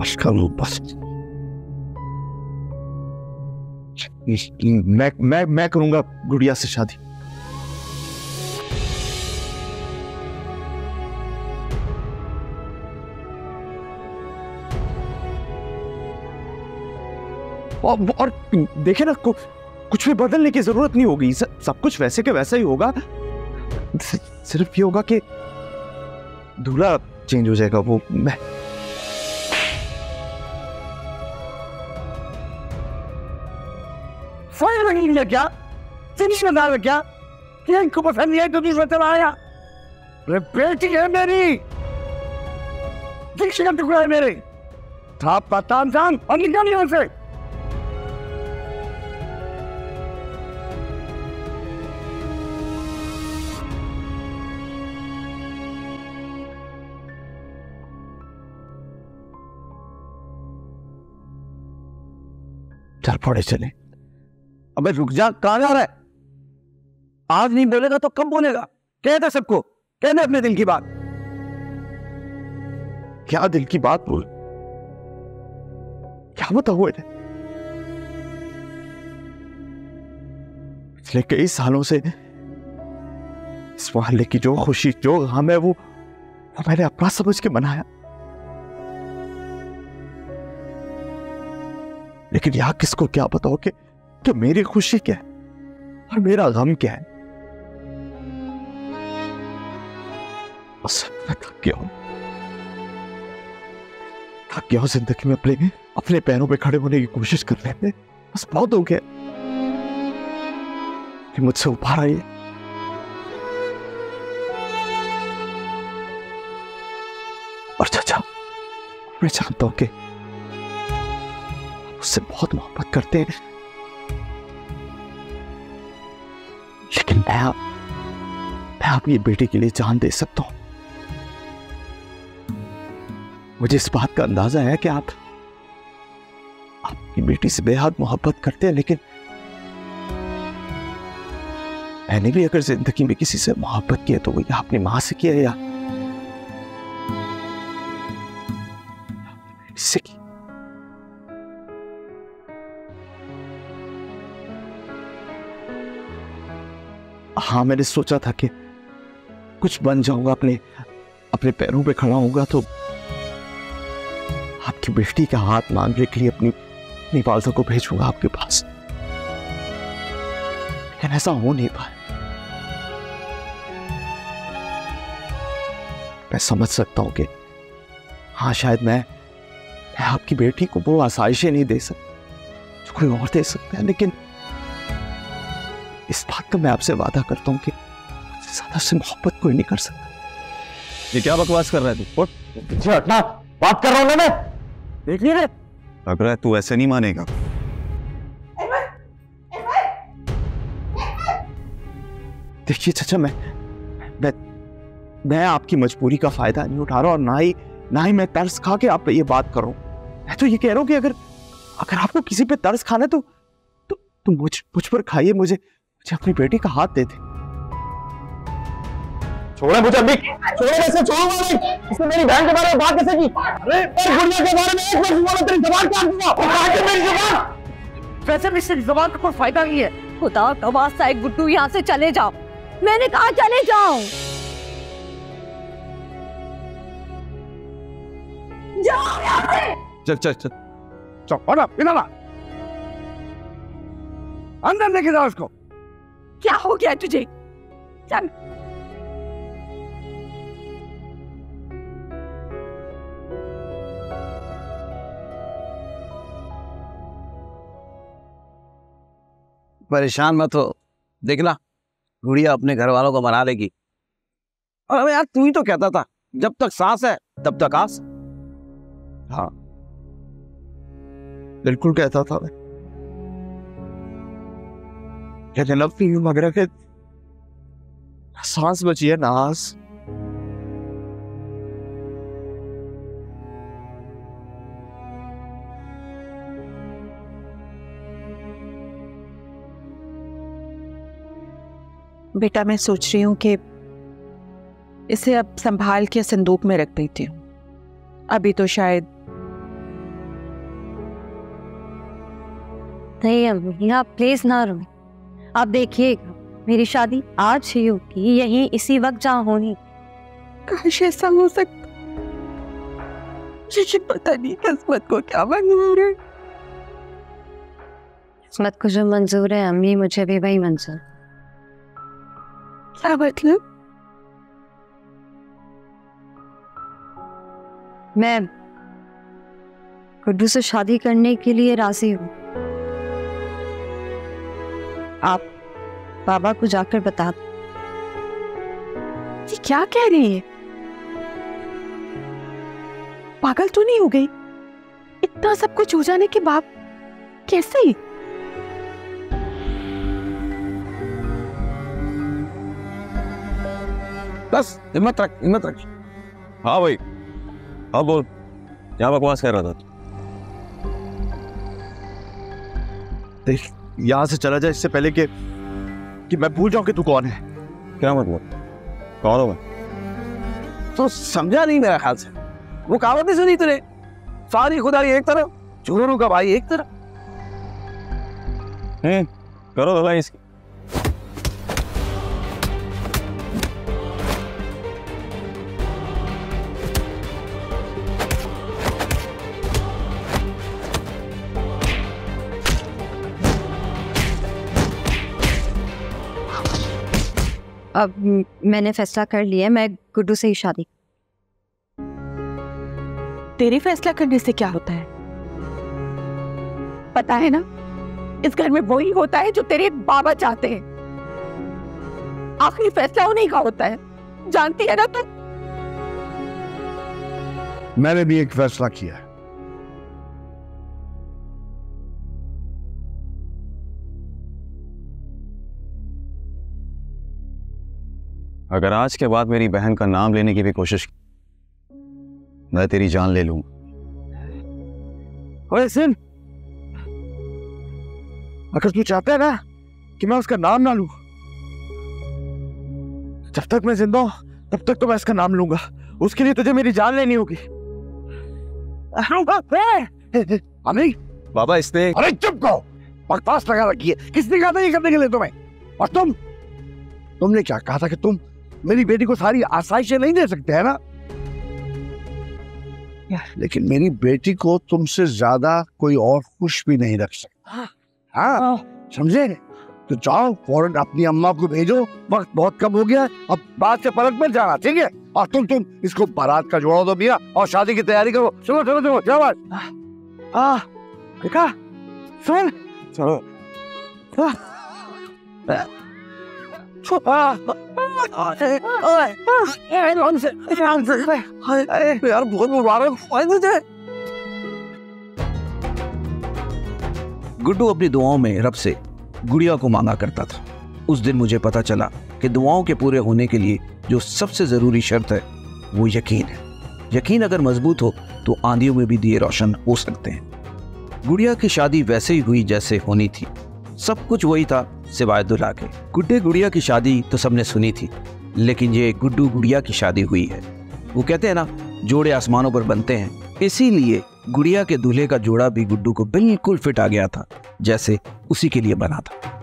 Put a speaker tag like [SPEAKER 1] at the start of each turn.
[SPEAKER 1] बस करो बस। मैं करूंगा गुड़िया से शादी। और देखे ना, कुछ भी बदलने की जरूरत नहीं होगी। सब कुछ वैसे के वैसा ही होगा। सिर्फ ये होगा कि दूल्हा चेंज हो जाएगा। वो मैं क्या फिनिश में डाल क्या इनको पसंद नहीं है तो दूसरा चला आया। बेटी है मेरी, दीक्षा का टुकड़ा है मेरे। था पता और निकल नहीं उनसे। चल पड़े चले। अबे रुक जा, कहां जा रहा है? आज नहीं बोलेगा तो कब बोलेगा? कह दे सबको, कह दे अपने दिल की बात। क्या दिल की बात बोल? क्या बताऊं इन्हें? पिछले कई सालों से इस मोहल्ले की जो खुशी, जो गम है, वो मैंने अपना समझ के मनाया। लेकिन यार किसको क्या बताओ कि मेरी खुशी क्या है और मेरा गम क्या है। बस मैं थक गया हूं जिंदगी में अपने पैरों पे खड़े होने की कोशिश कर रहे थे। बस बहुत हो गया कि मुझसे उभार आई है। और चाचा, मैं जानता हूं कि उससे बहुत मोहब्बत करते हैं, लेकिन मैं आपकी बेटी के लिए जान दे सकता हूं। मुझे इस बात का अंदाजा है कि आप आपकी बेटी से बेहद मोहब्बत करते हैं, लेकिन मैंने भी अगर जिंदगी में किसी से मोहब्बत की है तो वो या अपनी मां से किया या इससे की। हाँ, मैंने सोचा था कि कुछ बन जाऊंगा, अपने पैरों पे खड़ा होऊंगा तो आपकी बेटी का हाथ मांगने के लिए अपनी वालदा को भेजूंगा आपके पास। लेकिन ऐसा हो नहीं पाया। मैं समझ सकता हूं कि हाँ, शायद मैं आपकी बेटी को वो आसाइशें नहीं दे सकता जो कोई और दे सकता है, लेकिन इस बात का मैं आपसे वादा करता हूं कि ज्यादा से मोहब्बत कोई नहीं कर सकता।
[SPEAKER 2] ये क्या बकवास कर रहा है तू?
[SPEAKER 1] हटना, बात कर रहा हूं ना मैं। देख लिया,
[SPEAKER 2] लग रहा है तू ऐसे नहीं मानेगा।
[SPEAKER 1] देखिए चाचा, मैं आपकी मजबूरी का फायदा नहीं उठा रहा और ना ही मैं तरस खा के आप पे ये बात कर रहा हूं। मैं तो ये कह रहा हूं कि अगर आपको किसी पे तरस खाना है तो मुझ पर खाइए। मुझे अपनी बेटी का हाथ दे दे।
[SPEAKER 3] छोड़े मुझे अभी, छोड़े, कैसे छोड़ूंगा मैं? इसने मेरी बहन के बारे में बात कैसे की? अरे गुड़िया के बारे में एक बार बोलो, तेरी ज़बान काट दूंगा। काट दे मेरी ज़बान।
[SPEAKER 4] वैसे भी इससे ज़बान का कोई फायदा नहीं है। खुदा का वास्ता है गुड्डू, यहाँ से चले जाओ। मैंने कहा चले जाओ। जाओ यहाँ से।
[SPEAKER 2] चल
[SPEAKER 1] अंदर लेके जाओ उसको।
[SPEAKER 4] क्या हो गया तुझे? चल।
[SPEAKER 3] परेशान मत हो, देखना गुड़िया अपने घर वालों को मना लेगी। और अबे यार, तू ही तो कहता था जब तक सांस है तब तक आस।
[SPEAKER 1] हाँ, बिल्कुल कहता था मैं। कहते लव यू मगर के सांस बची है नास।
[SPEAKER 5] बेटा, मैं सोच रही हूँ कि इसे अब संभाल के संदूक में रख देती हूँ। अभी तो शायद
[SPEAKER 4] नहीं अम्मी, आप प्लीज ना रो। आप देखिएगा मेरी शादी आज ही होगी, यहीं इसी वक्त जहाँ होनी।
[SPEAKER 5] काश ऐसा हो सकता, मुझे पता नहीं किस्मत को क्या मंजूर है।
[SPEAKER 4] किस्मत को जो मंजूर है अम्मी, मुझे भी वही मंजूर।
[SPEAKER 5] क्या मतलब?
[SPEAKER 4] मैं गुड्डू से शादी करने के लिए राजी हूँ। आप बाबा को जाकर बता दो।
[SPEAKER 5] ये क्या कह रही है? पागल तो नहीं हो गई? इतना सब कुछ हो जाने के बाद कैसे?
[SPEAKER 3] बस हिम्मत रख, हिम्मत रख।
[SPEAKER 2] हाँ भाई, हाँ बोल, क्या बकवास कर रहा था?
[SPEAKER 1] देख, यहाँ से चला जाए इससे पहले कि मैं भूल जाऊं कि तू कौन है।
[SPEAKER 2] क्या मतलब? कौन हो मैं?
[SPEAKER 3] तो समझा नहीं मेरा ख्याल से। वो कहावत नहीं सुनी तूने? सारी खुदाई एक तरफ, चोरों का भाई एक तरफ।
[SPEAKER 2] करो धुलाई इसकी।
[SPEAKER 4] अब मैंने फैसला कर लिया, मैं गुड्डू से ही शादी।
[SPEAKER 5] तेरे फैसला करने से क्या होता है? पता है ना, इस घर में वही होता है जो तेरे बाबा चाहते हैं। आखिरी फैसला उन्हीं का होता है, जानती है ना तू?
[SPEAKER 6] मैंने भी एक फैसला किया है।
[SPEAKER 2] अगर आज के बाद मेरी बहन का नाम लेने की भी कोशिश की, मैं तेरी जान ले लूंगा।
[SPEAKER 1] ओए सुन, अगर तू चाहता है ना कि मैं उसका नाम ना लूं, जब तक मैं जिंदा हूं तब तक तो मैं इसका नाम लूंगा। उसके लिए तुझे मेरी जान लेनी होगी।
[SPEAKER 6] अमी,
[SPEAKER 2] बाबा इसने
[SPEAKER 6] अरे चुप करो, बकवास लगा रखी है। किसने कहा था ये करने के लिए तुम्हें? और तुमने क्या कहा था कि तुम मेरी बेटी को सारी आसाइशें नहीं दे सकते, है ना? लेकिन मेरी बेटी को तुमसे ज्यादा कोई और खुश भी नहीं रख सकता। हाँ, समझे? तो जाओ फौरन अपनी अम्मा को भेजो, वक्त बहुत कम हो गया, अब बात से पलट मत जाना, ठीक है? और तुम इसको बारात का जोड़ा दो भैया और शादी की तैयारी करो। चलो चलो चलो, जाओ।
[SPEAKER 1] देखा, सुन,
[SPEAKER 6] चलो।
[SPEAKER 3] यार बहुत मुबारक तुझे। गुड्डू अपनी दुआओं में रब से गुड़िया को मांगा करता था। उस दिन मुझे पता चला कि दुआओं के पूरे होने के लिए जो सबसे जरूरी शर्त है वो यकीन है। यकीन अगर मजबूत हो तो आंधियों में भी दिए रोशन हो सकते हैं। गुड़िया की शादी वैसे ही हुई जैसे होनी थी। सब कुछ वही था सिवाय दुल्हा के। गुड्डे गुड़िया की शादी तो सबने सुनी थी, लेकिन ये गुड्डू गुड़िया की शादी हुई है। वो कहते हैं ना, जोड़े आसमानों पर बनते हैं। इसीलिए गुड़िया के दूल्हे का जोड़ा भी गुड्डू को बिल्कुल फिट आ गया था, जैसे उसी के लिए बना था।